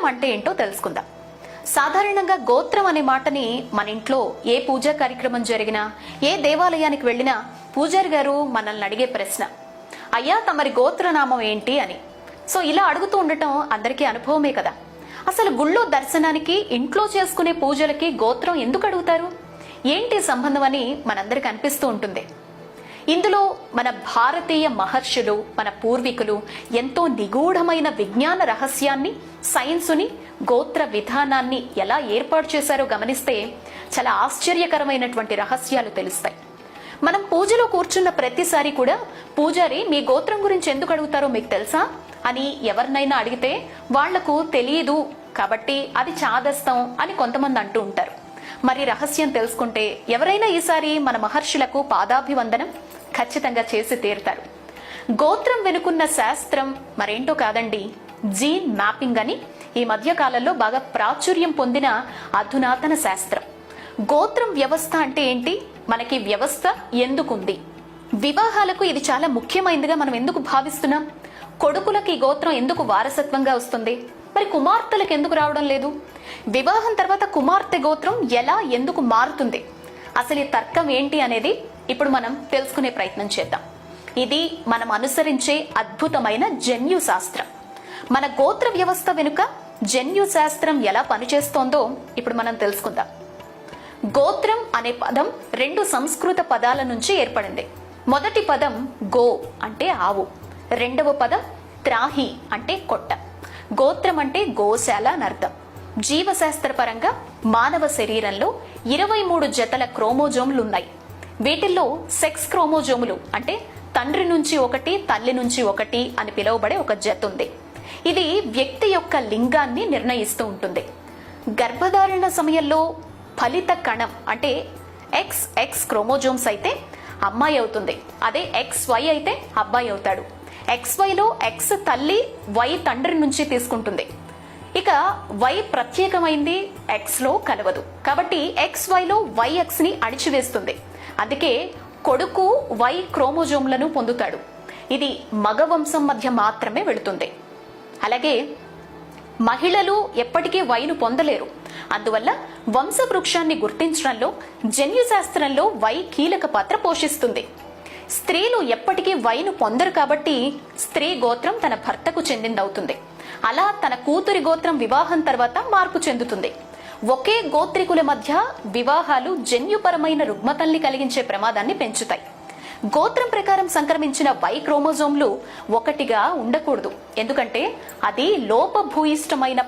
గోత్రం అంటే ఏంటో తెలుసుకుందాం. సాధారణంగా గోత్రం అనే మాటని మన ఇంట్లో ఏ పూజా కార్యక్రమం జరిగినా, ఏ దేవాలయానికి వెళ్ళినా పూజారి గారు మనల్ని అడిగే ప్రశ్న, అయ్యా తమరి గోత్రనామం ఏంటి అని. సో ఇలా అడుగుతూ ఉండటం అందరికీ అనుభవమే కదా. అసలు గుళ్ళో దర్శనానికి, ఇంట్లో చేసుకునే పూజలకి గోత్రం ఎందుకు అడుగుతారు, ఏంటి సంబంధం అని మనందరికి అనిపిస్తూ ఉంటుంది. ఇందులో మన భారతీయ మహర్షులు, మన పూర్వీకులు ఎంతో నిగూఢమైన విజ్ఞాన రహస్యాన్ని, సైన్సుని, గోత్ర విధానాన్ని ఎలా ఏర్పాటు చేశారో గమనిస్తే చాలా ఆశ్చర్యకరమైనటువంటి రహస్యాలు తెలుస్తాయి. మనం పూజలో కూర్చున్న ప్రతిసారి కూడా పూజారి మీ గోత్రం గురించి ఎందుకు అడుగుతారో మీకు తెలుసా అని ఎవరినైనా అడిగితే వాళ్లకు తెలియదు కాబట్టి అది చాదస్తం అని కొంతమంది అంటూ ఉంటారు. మరి రహస్యం తెలుసుకుంటే ఎవరైనా ఈసారి మన మహర్షులకు పాదాభివందనం ఖచ్చితంగా చేసి తీరుతారు. గోత్రం వెనుకున్న శాస్త్రం మరేంటో కాదండి, జీన్ మ్యాపింగ్ అని ఈ మధ్య కాలంలో బాగా ప్రాచుర్యం పొందిన అధునాతన శాస్త్రం. గోత్రం వ్యవస్థ అంటే ఏంటి, మనకి వ్యవస్థ ఎందుకుంది, వివాహాలకు ఇది చాలా ముఖ్యమైనదిగా మనం ఎందుకు భావిస్తున్నాం, కొడుకులకి గోత్రం ఎందుకు వారసత్వంగా వస్తుంది, మరి కుమార్తెలకు ఎందుకు రావడం లేదు, వివాహం తర్వాత కుమార్తె గోత్రం ఎలా ఎందుకు మారుతుంది, అసలు ఈ తర్కం ఏంటి అనేది ఇప్పుడు మనం తెలుసుకునే ప్రయత్నం చేద్దాం. ఇది మనం అనుసరించే అద్భుతమైన జన్యు శాస్త్రం. మన గోత్ర వ్యవస్థ వెనుక జన్యు శాస్త్రం ఎలా పనిచేస్తోందో ఇప్పుడు మనం తెలుసుకుందాం. గోత్రం అనే పదం 2 సంస్కృత పదాల నుంచి ఏర్పడింది. మొదటి పదం గో అంటే ఆవు, రెండవ పదం త్రాహి అంటే కొట్ట. గోత్రం అంటే గోశాల అని అర్థం. జీవశాస్త్రపరంగా మానవ శరీరంలో 23 జతల క్రోమోజోములు ఉన్నాయి. వీటిల్లో సెక్స్ క్రోమోజోములు అంటే తండ్రి నుంచి ఒకటి, తల్లి నుంచి ఒకటి అని పిలువబడే ఒక జత ఉంది. ఇది వ్యక్తి యొక్క లింగాన్ని నిర్ణయిస్తూ ఉంటుంది. గర్భధారణ సమయంలో ఫలిత కణం అంటే XX క్రోమోజోమ్స్ అయితే అమ్మాయి అవుతుంది, అదే XY అయితే అబ్బాయి అవుతాడు. XYలో X తల్లి, Y తండ్రి నుంచి తీసుకుంటుంది. ఇక Y ప్రత్యేకమైంది, Xలో కలవదు. కాబట్టి XYలో YXని అణిచివేస్తుంది. అందుకే కొడుకు Y క్రోమోజోమ్లను పొందుతాడు. ఇది మగ వంశం మధ్య మాత్రమే వెళుతుంది. అలాగే మహిళలు ఎప్పటికీ వైను పొందలేరు. అందువల్ల వంశవృక్షాన్ని గుర్తించడంలో జన్యుశాస్త్రంలో వై కీలక పాత్ర పోషిస్తుంది. స్త్రీలు ఎప్పటికీ వైను పొందరు కాబట్టి స్త్రీ గోత్రం తన భర్తకు చెందిందవుతుంది. అలా తన కూతురి గోత్రం వివాహం తర్వాత మార్పు చెందుతుంది. ఒకే గోత్రికుల మధ్య వివాహాలు జన్యుపరమైన రుగ్మతల్ని కలిగించే ప్రమాదాన్ని పెంచుతాయి. గోత్రం ప్రకారం సంక్రమించిన వై క్రోమోజోమ్లు ఒకటిగా ఉండకూడదు, ఎందుకంటే అది లోపభూయిష్టమైన